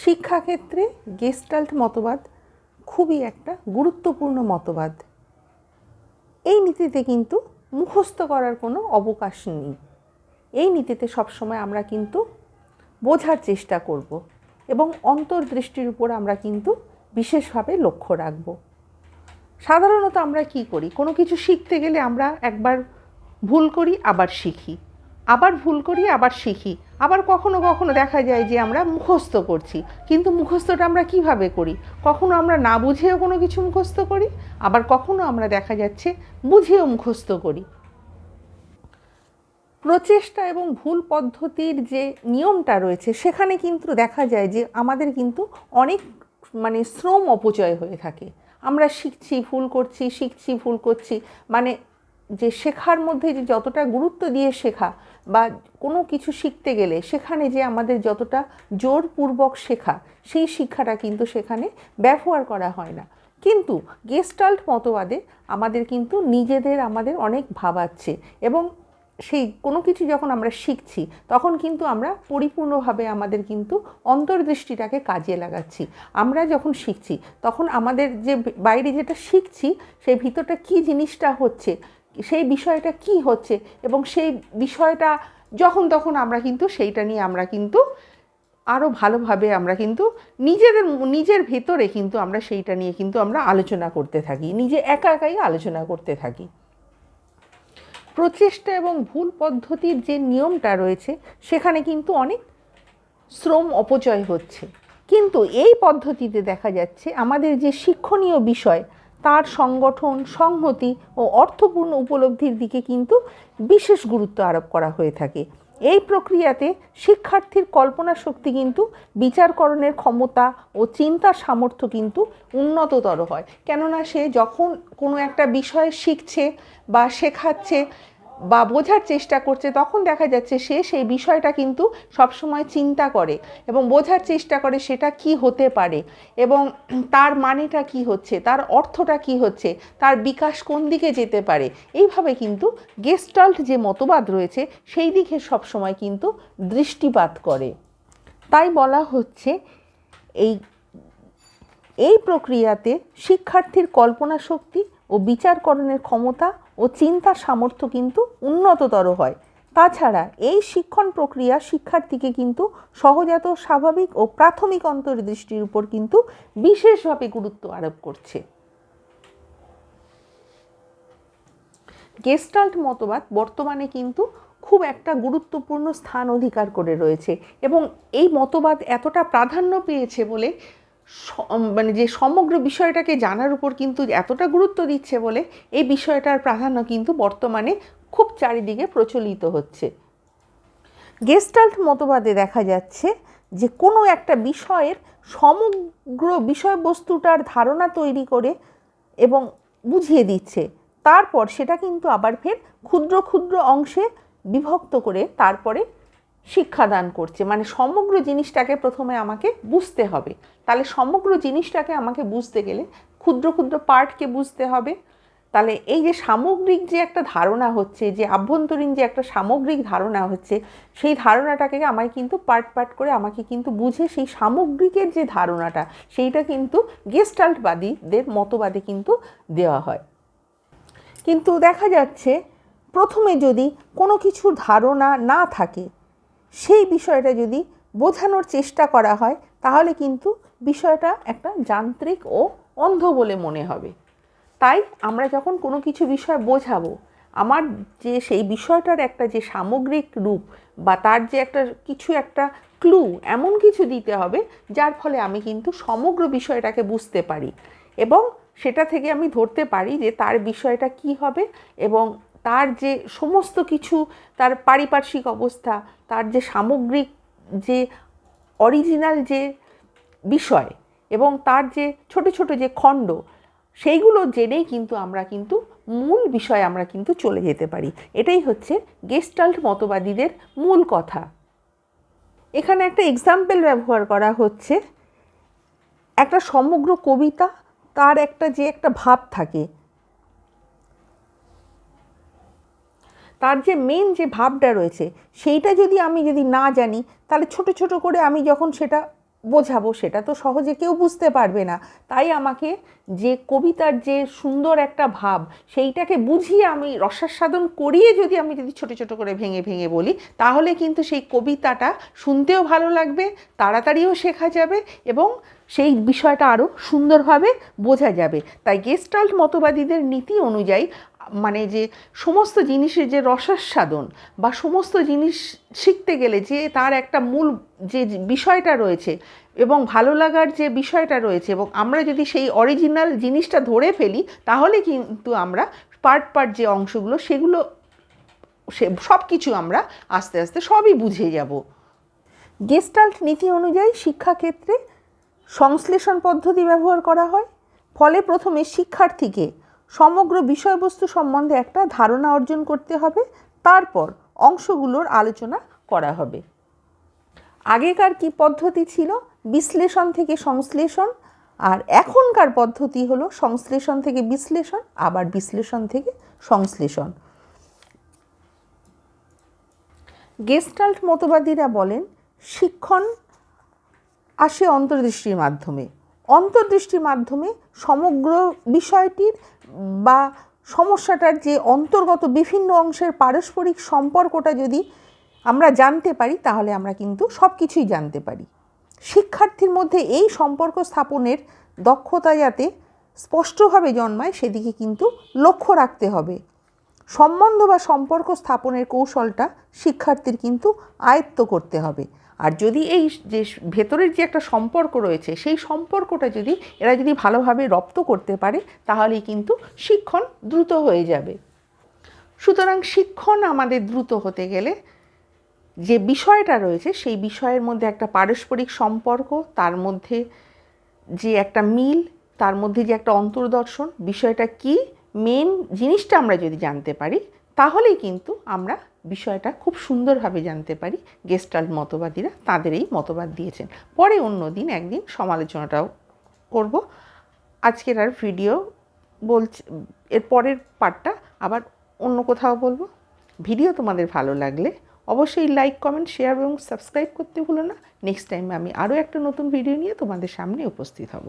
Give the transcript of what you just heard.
শিক্ষাক্ষেত্রে গেস্টাল্ট মতবাদ খুবই একটা গুরুত্বপূর্ণ মতবাদ। এই নীতিতে কিন্তু মুখস্থ করার কোনো অবকাশ নেই। এই নীতিতে সবসময় আমরা কিন্তু বোঝার চেষ্টা করব এবং অন্তর্দৃষ্টির উপর আমরা কিন্তু বিশেষভাবে লক্ষ্য রাখব। সাধারণত আমরা কি করি, কোনো কিছু শিখতে গেলে আমরা একবার ভুল করি আবার শিখি, আবার ভুল করি আবার শিখি, আবার কখনো কখনো দেখা যায় যে আমরা মুখস্থ করছি। কিন্তু মুখস্থটা আমরা কিভাবে করি? কখনো আমরা না বুঝেও কোনো কিছু মুখস্থ করি, আবার কখনো আমরা দেখা যাচ্ছে বুঝেও মুখস্থ করি। প্রচেষ্টা এবং ভুল পদ্ধতির যে নিয়মটা রয়েছে সেখানে কিন্তু দেখা যায় যে আমাদের কিন্তু অনেক শ্রম অপচয় হয়ে থাকে। আমরা শিখছি ভুল করছি, শিখছি ভুল করছি, যে শেখার মধ্যে যে যতটা গুরুত্ব দিয়ে শেখা বা কোনো কিছু শিখতে গেলে সেখানে যে আমাদের যতটা জোরপূর্বক শেখা, সেই শিক্ষাটা কিন্তু সেখানে ব্যবহার করা হয় না। কিন্তু গেস্টাল্ট মতবাদে আমাদের কিন্তু আমাদের অনেক ভাবাচ্ছে এবং সেই কোনো কিছু যখন আমরা শিখছি তখন কিন্তু আমরা পরিপূর্ণভাবে আমাদের কিন্তু অন্তর্দৃষ্টিটাকে কাজে লাগাচ্ছি। আমরা যখন শিখছি তখন আমাদের যে বাইরে যেটা শিখছি সেই ভিতরটা কী জিনিসটা হচ্ছে, সেই বিষয়টা কি হচ্ছে এবং সেই বিষয়টা যখন তখন আমরা কিন্তু সেইটা নিয়ে আমরা কিন্তু আরও ভালোভাবে আমরা কিন্তু নিজের ভেতরে কিন্তু আমরা সেইটা নিয়ে কিন্তু আমরা আলোচনা করতে থাকি, একা একাই আলোচনা করতে থাকি। প্রচেষ্টা এবং ভুল পদ্ধতির যে নিয়মটা রয়েছে সেখানে কিন্তু অনেক শ্রম অপচয় হচ্ছে। কিন্তু এই পদ্ধতিতে দেখা যাচ্ছে আমাদের যে শিক্ষণীয় বিষয় তার সংগঠন, সংহতি ও অর্থপূর্ণ উপলব্ধির দিকে কিন্তু বিশেষ গুরুত্ব আরোপ করা হয়ে থাকে। এই প্রক্রিয়াতে শিক্ষার্থীর কল্পনা শক্তি কিন্তু বিচারকরণের ক্ষমতা ও চিন্তার সামর্থ্য কিন্তু উন্নততর হয়। কেননা সে যখন কোনো একটা বিষয় শিখছে বা শেখাচ্ছে বা বোঝার চেষ্টা করছে তখন দেখা যাচ্ছে সে সেই বিষয়টা কিন্তু সবসময় চিন্তা করে এবং বোঝার চেষ্টা করে সেটা কি হতে পারে এবং তার মানেটা কি হচ্ছে, তার অর্থটা কি হচ্ছে, তার বিকাশ কোন দিকে যেতে পারে। এইভাবে কিন্তু গেস্টাল্ট যে মতবাদ রয়েছে সেই দিকে সবসময় কিন্তু দৃষ্টিপাত করে। তাই বলা হচ্ছে এই প্রক্রিয়াতে শিক্ষার্থীর কল্পনা শক্তি ও বিচারকরণের ক্ষমতা ও চিন্তার সামর্থ্য কিন্তু উন্নততর হয়। তাছাড়া এই শিক্ষণ প্রক্রিয়া শিক্ষার্থীকে কিন্তু সহজাত, স্বাভাবিক ও প্রাথমিক অন্তর্দৃষ্টির উপর কিন্তু বিশেষভাবে গুরুত্ব আরোপ করছে। গেস্টাল্ট মতবাদ বর্তমানে কিন্তু খুব একটা গুরুত্বপূর্ণ স্থান অধিকার করে রয়েছে এবং এই মতবাদ এতটা প্রাধান্য পেয়েছে বলে যে সমগ্র বিষয়টাকে জানার উপর কিন্তু এতটা গুরুত্ব দিচ্ছে বলে এই বিষয়টার প্রাধান্য কিন্তু বর্তমানে খুব চারিদিকে প্রচলিত হচ্ছে। গেস্টাল্ট মতবাদে দেখা যাচ্ছে যে কোনো একটা বিষয়ের সমগ্র বিষয়বস্তুটার ধারণা তৈরি করে এবং বুঝিয়ে দিচ্ছে, তারপর সেটা কিন্তু আবার ফের ক্ষুদ্র ক্ষুদ্র অংশে বিভক্ত করে তারপরে শিক্ষাদান করছে। সমগ্র জিনিসটাকে প্রথমে আমাকে বুঝতে হবে, তাহলে সমগ্র জিনিসটাকে আমাকে বুঝতে গেলে ক্ষুদ্র ক্ষুদ্র পার্টকে বুঝতে হবে। তাহলে এই যে সামগ্রিক যে একটা ধারণা হচ্ছে, যে আভ্যন্তরীণ যে একটা সামগ্রিক ধারণা হচ্ছে, সেই ধারণাটাকে আমায় কিন্তু পার্ট পার্ট করে আমাকে কিন্তু বুঝে সেই সামগ্রিকের যে ধারণাটা সেইটা কিন্তু গেস্টাল্টবাদীদের মতবাদে কিন্তু দেওয়া হয়। কিন্তু দেখা যাচ্ছে প্রথমে যদি কোনো কিছুর ধারণা না থাকে, সেই বিষয়টা যদি বোঝানোর চেষ্টা করা হয় তাহলে কিন্তু বিষয়টা একটা যান্ত্রিক ও অন্ধ বলে মনে হবে। তাই আমরা যখন কোনো কিছু বিষয় বোঝাবো, আমার যে সেই বিষয়টার একটা যে সামগ্রিক রূপ বা তার যে একটা ক্লু এমন কিছু দিতে হবে যার ফলে আমি কিন্তু সমগ্র বিষয়টাকে বুঝতে পারি এবং সেটা থেকে আমি ধরতে পারি যে তার বিষয়টা কি হবে এবং তার যে সমস্ত কিছু, তার পারিপার্শ্বিক অবস্থা, তার যে সামগ্রিক যে অরিজিনাল যে বিষয় এবং তার যে ছোট ছোট যে খণ্ড, সেইগুলো জেনেই কিন্তু আমরা কিন্তু মূল বিষয়ে আমরা কিন্তু চলে যেতে পারি। এটাই হচ্ছে গেস্টাল্ট মতবাদীদের মূল কথা। এখানে একটা এক্সাম্পল ব্যবহার করা হচ্ছে, একটা সমগ্র কবিতা, তার একটা ভাব থাকে, তার যে মেন যে ভাবটা রয়েছে সেইটা যদি আমি না জানি তাহলে ছোট ছোট করে আমি যখন সেটা বোঝাবো সেটা তো সহজে কেউ বুঝতে পারবে না। তাই আমাকে যে কবিতার যে সুন্দর একটা ভাব সেইটাকে বুঝিয়ে আমি রসাস্বাদন করিয়ে যদি আমি ছোটো ছোটো করে ভেঙে ভেঙে বলি, তাহলে কিন্তু সেই কবিতাটা শুনতেও ভালো লাগবে, তাড়াতাড়িও শেখা যাবে এবং সেই বিষয়টা আরও সুন্দরভাবে বোঝা যাবে। তাই গেস্টাল্ট মতবাদীদের নীতি অনুযায়ী মানে যে সমস্ত জিনিসের যে রসাস্বাদন বা সমস্ত জিনিস শিখতে গেলে যে তার একটা মূল যে বিষয়টা রয়েছে এবং ভালো লাগার যে বিষয়টা রয়েছে, এবং আমরা যদি সেই অরিজিনাল জিনিসটা ধরে ফেলি, তাহলে কিন্তু আমরা পার্ট পার্ট যে অংশগুলো সেগুলো সব কিছু আমরা আস্তে আস্তে সবই বুঝে যাব। গেস্টাল্ট নীতি অনুযায়ী শিক্ষাক্ষেত্রে সংশ্লেষণ পদ্ধতি ব্যবহার করা হয়। ফলে প্রথমে শিক্ষার্থীকে সমগ্র বিষয়বস্তু সম্বন্ধে একটা ধারণা অর্জন করতে হবে, তারপর অংশগুলোর আলোচনা করা হবে। আগেকার কি পদ্ধতি ছিল? বিশ্লেষণ থেকে সংশ্লেষণ, আর এখনকার পদ্ধতি হলো সংশ্লেষণ থেকে বিশ্লেষণ, আবার বিশ্লেষণ থেকে সংশ্লেষণ। গেস্টাল্ট মতবাদীরা বলেন শিক্ষণ আসে অন্তর্দৃষ্টির মাধ্যমে। অন্তর্দৃষ্টির মাধ্যমে সমগ্র বিষয়টির বা সমস্যাটার যে অন্তর্গত বিভিন্ন অংশের পারস্পরিক সম্পর্কটা যদি আমরা জানতে পারি, তাহলে আমরা কিন্তু সব কিছুই জানতে পারি। শিক্ষার্থীর মধ্যে এই সম্পর্ক স্থাপনের দক্ষতা যাতে স্পষ্টভাবে জন্মায়, সেদিকে কিন্তু লক্ষ্য রাখতে হবে। সম্বন্ধ বা সম্পর্ক স্থাপনের কৌশলটা শিক্ষার্থীর কিন্তু আয়ত্ত করতে হবে। আর যদি এই যে ভেতরের যে একটা সম্পর্ক রয়েছে, সেই সম্পর্কটা যদি এরা যদি ভালোভাবে রপ্ত করতে পারে, তাহলেই কিন্তু শিক্ষণ দ্রুত হয়ে যাবে। সুতরাং শিক্ষণ আমাদের দ্রুত হতে গেলে যে বিষয়টা রয়েছে সেই বিষয়ের মধ্যে একটা পারস্পরিক সম্পর্ক, তার মধ্যে যে একটা মিল, তার মধ্যে যে একটা অন্তর্দর্শন, বিষয়টা কি মেন জিনিসটা আমরা যদি জানতে পারি, তাহলেই কিন্তু আমরা বিষয়টা খুব সুন্দরভাবে জানতে পারি। গেস্টাল্ট মতবাদীরা তাদের এই মতবাদ দিয়েছেন। পরে অন্য দিন একদিন সমালোচনাটাও করব। আজকের আর ভিডিও বলছি, এর পরের পার্টটা আবার অন্য কোথাও বলবো। ভিডিও তোমাদের ভালো লাগলে অবশ্যই লাইক, কমেন্ট, শেয়ার এবং সাবস্ক্রাইব করতে ভুলো না। নেক্সট টাইম আমি আরও একটা নতুন ভিডিও নিয়ে তোমাদের সামনে উপস্থিত হব।